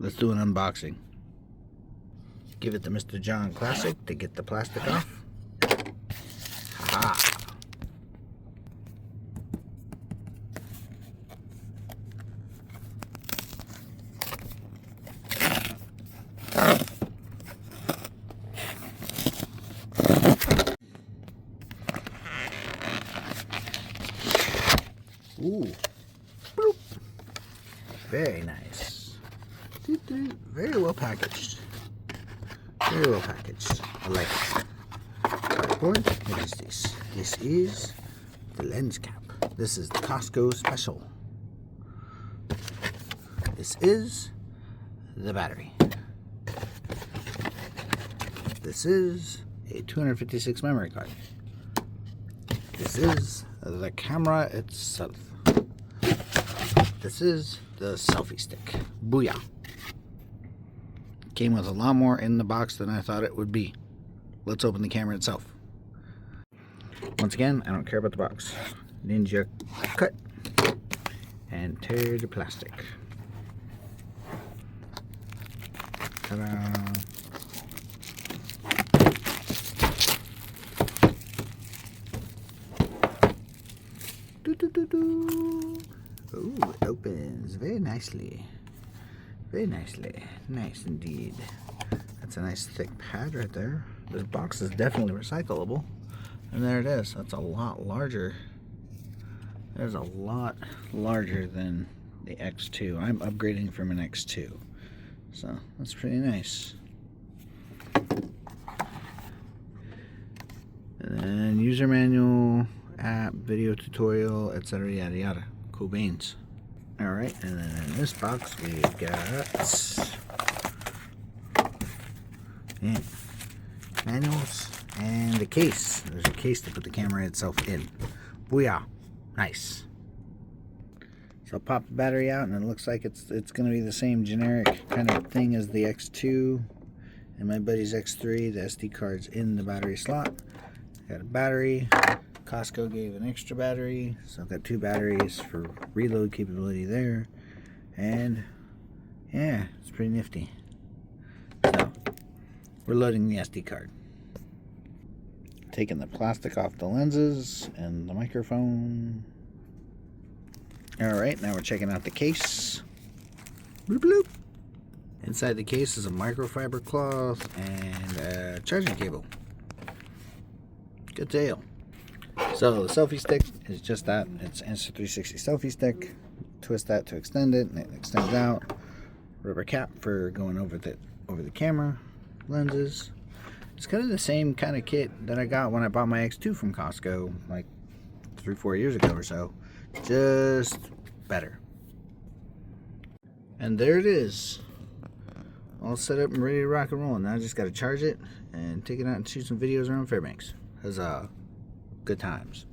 let's do an unboxing. Give it to Mr. John Classic to get the plastic off. Ha! Ooh. Bloop. Very nice. Very well packaged. Very well packaged. I like it. Cardboard. What is this? This is the lens cap. This is the Costco special. This is the battery. This is a 256 memory card. This is the camera itself. This is the selfie stick. Booyah. Came with a lot more in the box than I thought it would be. Let's open the camera itself. Once again, I don't care about the box. Ninja cut and tear the plastic. Ta-da! Ooh, it opens very nicely. Very nicely. Nice indeed. That's a nice thick pad right there. This box is definitely recyclable. And there it is. That's a lot larger. There's a lot larger than the X2. I'm upgrading from an X2. So that's pretty nice. And then user manual, app, video tutorial, etc. yada yada. Cool beans. Alright, and then in this box we've got manuals and the case. There's a case to put the camera itself in. Booyah! Nice. So I'll pop the battery out, and it looks like it's going to be the same generic kind of thing as the X2 and my buddy's X3. The SD card's in the battery slot. Got a battery. Costco gave an extra battery, so I've got 2 batteries for reload capability there. And yeah, it's pretty nifty. So we're loading the SD card. Taking the plastic off the lenses and the microphone. Alright, now we're checking out the case. Bloop bloop. Inside the case is a microfiber cloth and a charging cable. Good deal. So the selfie stick is just that. It's Insta360 selfie stick. Twist that to extend it, and it extends out. Rubber cap for going over the camera. Lenses. It's kind of the same kind of kit that I got when I bought my X2 from Costco like 3-4 years ago or so. Just better. And there it is. All set up and ready to rock and roll. Now I just got to charge it and take it out and shoot some videos around Fairbanks. Huzzah. Good times.